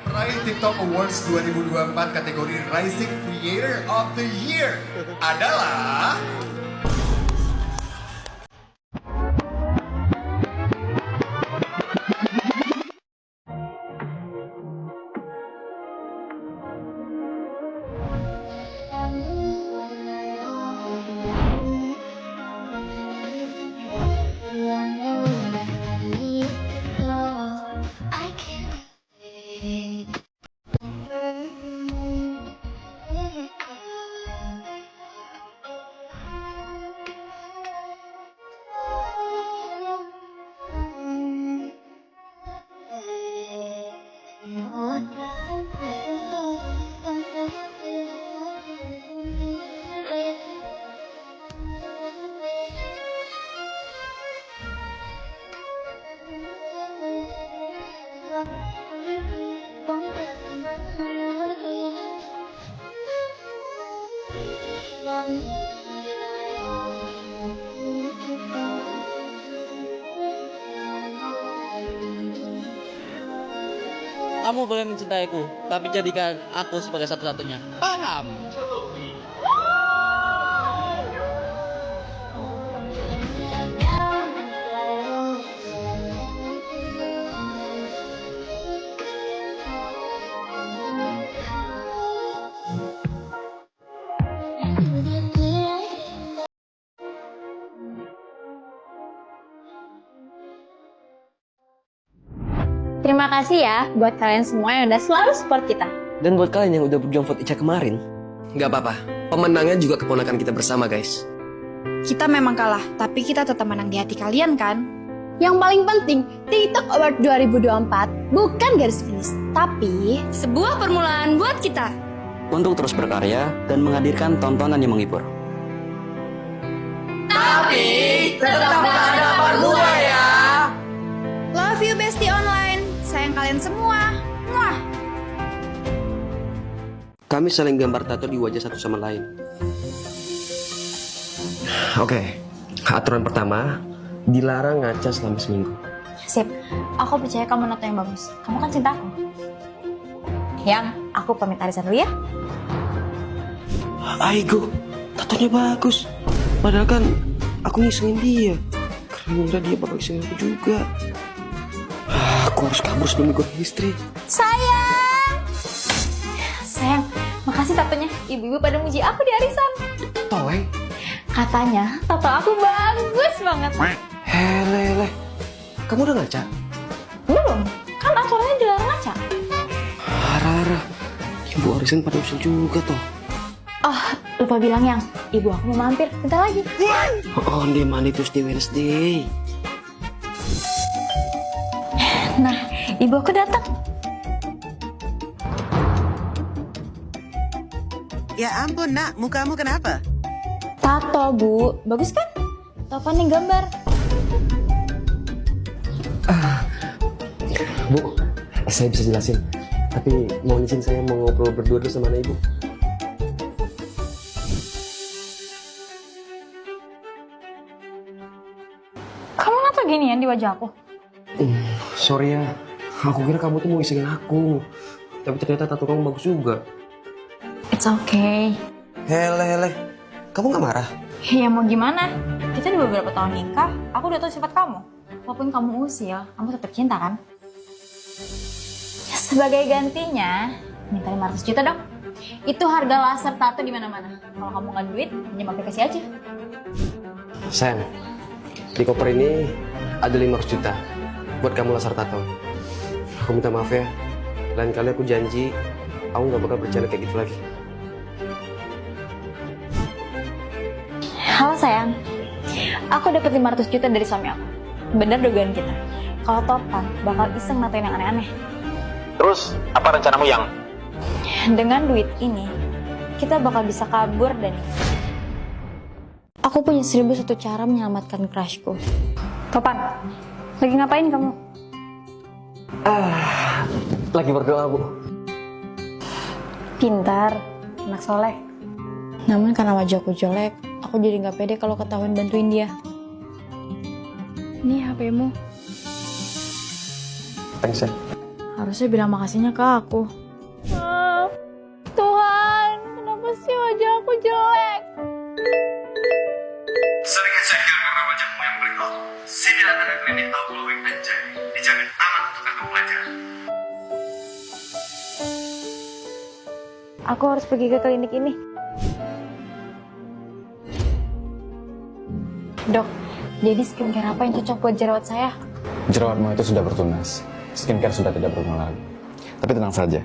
Peraih TikTok Awards 2024 kategori Rising Creator of the Year adalah Kamu boleh mencintaiku, tapi jadikan aku sebagai satu-satunya. Paham? Terima kasih ya buat kalian semua yang udah selalu support kita. Dan buat kalian yang udah berjuang vote Ica kemarin. Gak apa-apa, pemenangnya juga keponakan kita bersama guys. Kita memang kalah, tapi kita tetap menang di hati kalian kan? Yang paling penting, TikTok Award 2024 bukan garis finish, tapi Sebuah permulaan buat kita. Untuk terus berkarya dan menghadirkan tontonan yang menghibur. Love you bestie online. Sayang kalian semua. Muah. Kami saling gambar tato di wajah satu sama lain. Oke, aturan pertama, dilarang ngaca selama seminggu. sip. Aku percaya kamu nato yang bagus. Kamu kan cinta aku. Yang, aku pamit arisan dulu ya. Aigo, tatonya bagus. Padahal kan aku ngisengin dia. Karena ngira dia bakal ngisengin aku juga. Aku harus kabur sebelum gue istri. Sayang, makasih tatonya. Ibu-ibu pada muji aku di arisan. Toeng. Katanya, tato aku bagus banget. Hele, kamu udah ngaca? Belum, kan aturannya dilarang ngaca. Rara, ibu arisan pada usil juga toh. Oh, lupa bilang yang, ibu aku mau mampir, bentar lagi. Oh, dia mandi terus di Wednesday. Nah, ibu aku datang. Ya ampun nak, mukamu kenapa? Tato, Bu. Bagus kan? Topan yang gambar. Bu, saya bisa jelasin. Tapi mohon izin saya mau ngobrol berdua dulu sama anak ibu. Kamu nato ginian di wajah aku? Sorry ya, aku kira kamu tuh mau isengin aku. Tapi ternyata tato kamu bagus juga. It's okay. Hele, kamu gak marah? Ya mau gimana? Kita udah beberapa tahun nikah, aku udah tahu sifat kamu. Walaupun kamu usil, kamu tetap cinta kan? Ya, sebagai gantinya, minta 500 juta dong. Itu harga laser tato di mana-mana. Kalau kamu nggak duit, pinjam aplikasi aja. Sayang, di koper ini ada 500 juta buat kamu laser tato. Aku minta maaf ya, lain kali aku janji aku gak bakal bercanda kayak gitu lagi. Halo sayang, aku dapat 500 juta dari suami aku. Bener dugaan kita. Kalau Topan bakal iseng natain yang aneh-aneh. Terus, apa rencanamu yang? Dengan duit ini, kita bakal bisa kabur dan aku punya 1001 cara menyelamatkan crushku. Topan, lagi ngapain kamu? Lagi berdoa, Bu. Pintar, anak soleh. Namun karena wajahku jelek, aku jadi nggak pede kalau ketahuan bantuin dia. Ini HP-mu. Thanks ya. Harusnya bilang makasihnya ke aku. Tuhan, kenapa sih wajah aku jelek? Sering insecure karena wajahmu yang berikut. Sini ada klinik All Glowing Anjay. Dijamin aman untuk kartu pelajar. Aku harus pergi ke klinik ini. Dok, jadi skincare apa yang cocok buat jerawat saya? Jerawatmu itu sudah bertunas. Skincare sudah tidak berguna lagi. Tapi tenang saja.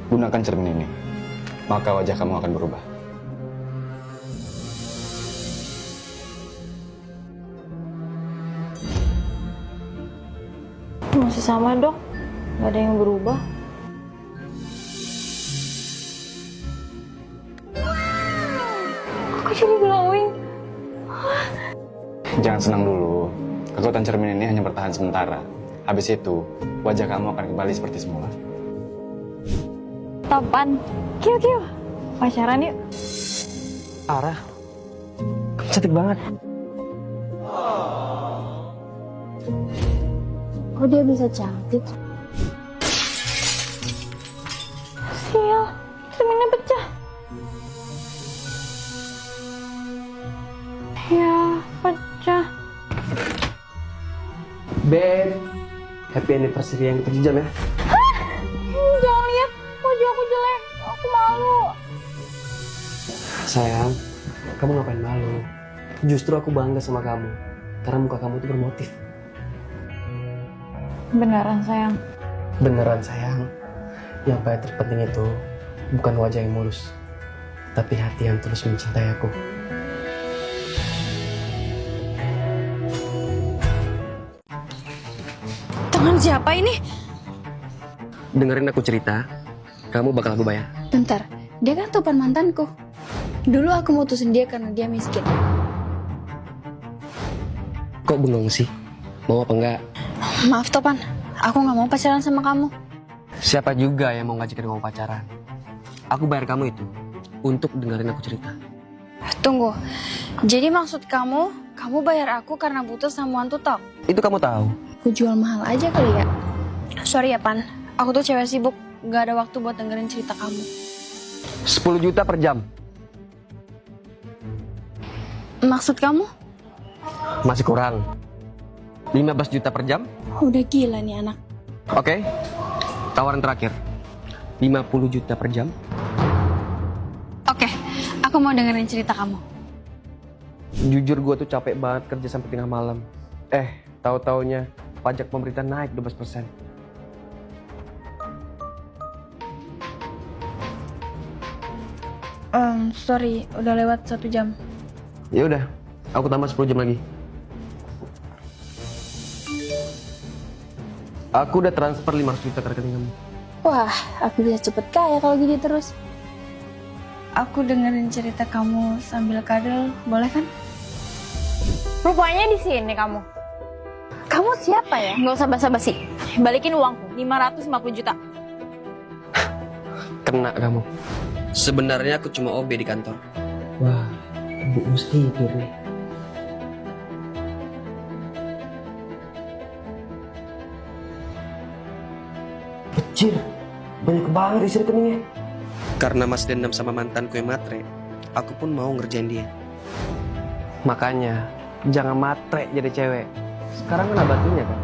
Gunakan cermin ini. Maka wajah kamu akan berubah. Masih sama dok, gak ada yang berubah. Aku jadi glowing. Jangan senang dulu. Kekuatan cermin ini hanya bertahan sementara. Habis itu, wajah kamu akan kembali seperti semula. Topan, kiu, pacaran yuk. Arah, kamu cantik banget. Kok dia bisa cantik? Sial, cerminnya pecah. Ya, pecah. Beb, happy anniversary yang ke-7 jam ya. Jangan lihat, wajah aku jelek. Aku malu. Sayang, kamu ngapain malu? Justru aku bangga sama kamu. Karena muka kamu tuh bermotif. Beneran sayang. Beneran sayang. Yang paling terpenting itu bukan wajah yang mulus, tapi hati yang terus mencintai aku. Tangan siapa ini? Dengerin aku cerita, kamu bakal aku bayar. Bentar, dia kan Topan mantanku. Dulu aku mutusin dia karena dia miskin. Kok bengong sih? Mau apa enggak? Maaf Topan, aku nggak mau pacaran sama kamu. Siapa juga yang mau ngajakin kamu pacaran? Aku bayar kamu itu untuk dengerin aku cerita. Tunggu, jadi maksud kamu bayar aku karena butuh someone to talk? Itu kamu tahu. Aku jual mahal aja kali ya? Sorry ya Pan, aku tuh cewek sibuk, gak ada waktu buat dengerin cerita kamu. 10 juta per jam. Maksud kamu? Masih kurang. 15 juta per jam. Udah gila nih anak. Oke. Tawaran terakhir. 50 juta per jam. Oke, aku mau dengerin cerita kamu. Jujur gue tuh capek banget kerja sampai tengah malam. Tahu-taunya pajak pemerintah naik 12%. Sorry, udah lewat 1 jam. Ya udah, aku tambah 10 jam lagi. Aku udah transfer 500 juta ke rekening kamu. Wah, aku bisa cepet kaya kalau gini terus. Aku dengerin cerita kamu sambil kadal, boleh kan? Rupanya di sini kamu. Kamu siapa ya? Nggak usah basa-basi. Balikin uangku, 550 juta. Kena kamu. Sebenarnya aku cuma OB di kantor. Wah, Bu mesti tidur nih. Kecil, banyak banget isi rekeningnya. Karena masih dendam sama mantanku yang matre, aku pun mau ngerjain dia. Makanya, jangan matre jadi cewek. Sekarang kan batunya kan.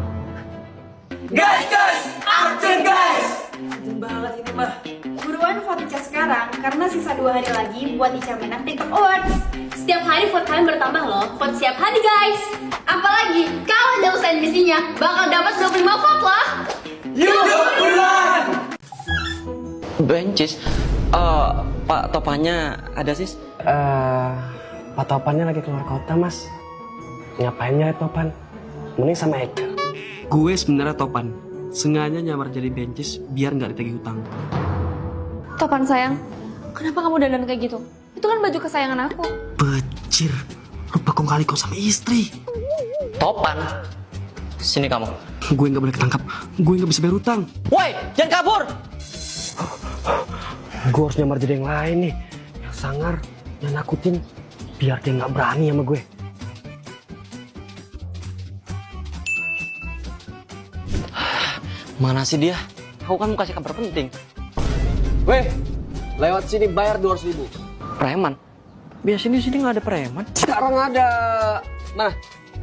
Buruan vote Ica sekarang karena sisa 2 hari lagi buat Ica menang TikTok Awards. Setiap hari vote kalian bertambah loh. Vote setiap hari guys. Apalagi kalau jauh misinya bakal dapat 25 vote loh. Bencis, Pak Topannya ada sis? Pak Topannya lagi keluar kota, Mas. Ngapain nyari Topan? Mending sama Eka. Gue sebenarnya Topan. Sengaja nyamar jadi bencis biar nggak ditagih hutang. Topan sayang, kenapa kamu dandan kayak gitu? Itu kan baju kesayangan aku. Becir, lupa kong kali kau sama istri. Topan, sini kamu. Gue nggak boleh ketangkap. Gue nggak bisa bayar hutang. Woi, jangan kabur! Gue harus nyamar jadi yang lain nih. Yang sangar, yang nakutin. Biar dia nggak berani sama gue. Mana sih dia? Aku kan mau kasih kabar penting. Weh, lewat sini bayar 200.000. Preman? Biasanya di sini nggak ada preman. Sekarang ada. Nah,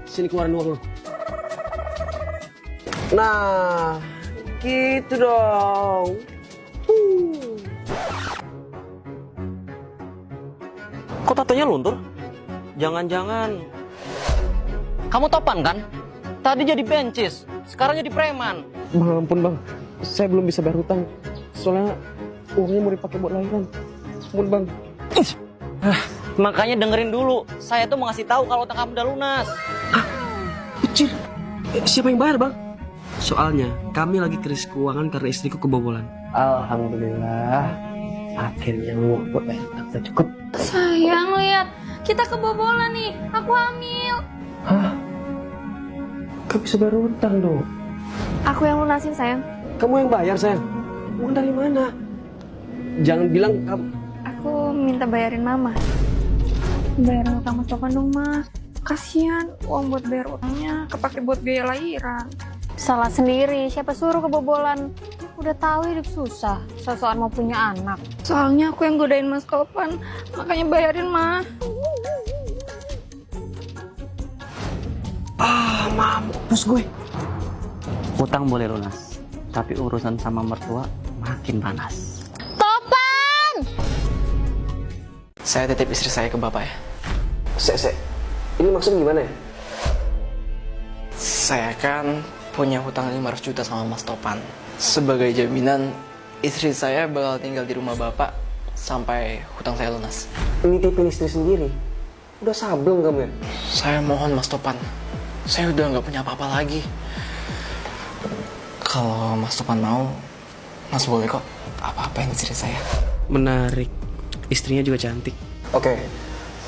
sini keluarin uang lu. Nah, gitu dong. Kok tatonya luntur? Jangan-jangan kamu topan kan? Tadi jadi bencis, sekarang jadi preman. Bang, ampun bang, saya belum bisa bayar hutang. Soalnya uangnya mau dipakai buat lahiran. Ampun bang. Makanya dengerin dulu, saya tuh mau ngasih tahu kalau utang kamu udah lunas. Kecil. Siapa yang bayar bang? Soalnya kami lagi krisis keuangan karena istriku kebobolan. Alhamdulillah, akhirnya uang buat bayar hutang kita cukup. Sayang, lihat. Kita kebobolan nih. Aku hamil. Hah? Gak bisa bayar hutang dong. Aku yang lunasin, sayang. Kamu yang bayar sayang. Uang dari mana? Jangan bilang kamu. Aku minta bayarin mama. Bayarin utang Mas Topan dong, Mas. Kasian, uang buat bayar utangnya kepake buat biaya lahiran. Salah sendiri. Siapa suruh kebobolan? Udah tahu hidup susah. Sosokan mau punya anak. Soalnya aku yang godain Mas Topan, makanya bayarin, Mas. Mampus gue. Utang boleh lunas, tapi urusan sama mertua makin panas. Topan! Saya titip istri saya ke bapak ya. Ini maksudnya gimana ya? Saya kan punya hutang 500 juta sama Mas Topan. Sebagai jaminan, istri saya bakal tinggal di rumah bapak sampai hutang saya lunas. Nitipin istri sendiri. Udah sableng kamu ya? Saya mohon Mas Topan, saya udah nggak punya apa-apa lagi. Kalau Mas Topan mau, Mas boleh kok apa-apain istri saya. Menarik. Istrinya juga cantik. Oke.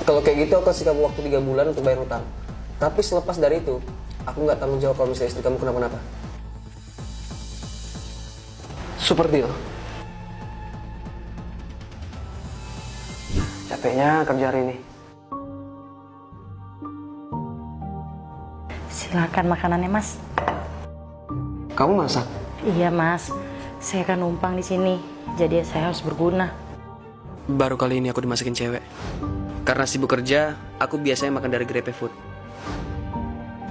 Kalau kayak gitu aku kasih kamu waktu 3 bulan untuk bayar hutang. Tapi selepas dari itu, aku nggak tanggung jawab kalau misalnya istri kamu kenapa-napa. Super deal. Capeknya kerja hari ini. Silakan makanannya, Mas. Kamu masak? Iya, Mas. Saya kan numpang di sini, jadi saya harus berguna. Baru kali ini aku dimasakin cewek. Karena sibuk kerja, aku biasanya makan dari GrabFood.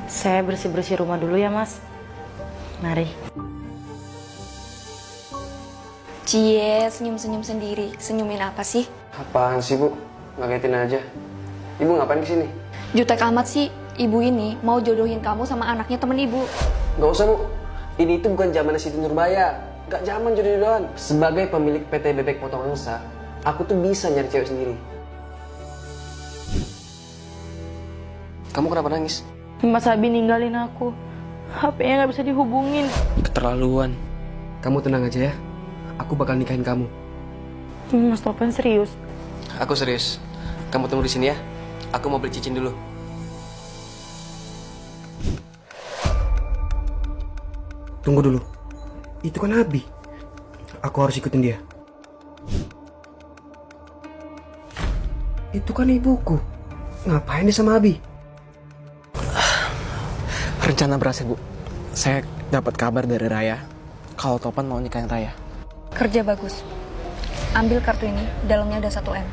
Saya bersih-bersih rumah dulu ya, Mas. Mari. Cie, senyum-senyum sendiri. Senyumin apa sih? Apaan sih, Bu? Ngagetin aja. Ibu ngapain kesini? Jutek amat sih. Ibu ini mau jodohin kamu sama anaknya temen ibu. Gak usah, Bu. Ini itu bukan zaman Siti Nurbaya. Gak zaman jodoh-jodohan. Sebagai pemilik PT Bebek Potong Angsa, aku tuh bisa nyari cewek sendiri. Kamu kenapa nangis? Mas Abi ninggalin aku. HP-nya nggak bisa dihubungin. Keterlaluan. Kamu tenang aja ya. Aku bakal nikahin kamu. Mas Topan serius? Aku serius. Kamu tunggu di sini ya. Aku mau beli cincin dulu. Tunggu dulu. Itu kan Abi. Aku harus ikutin dia. Itu kan ibuku. Ngapain dia sama Abi? Rencana berhasil, Bu. Saya dapat kabar dari Raya kalau Topan mau nikahin Raya. Kerja bagus. Ambil kartu ini, dalamnya ada 1 M.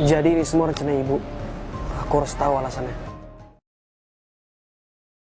Jadi ini semua rencana ibu. Aku harus tahu alasannya.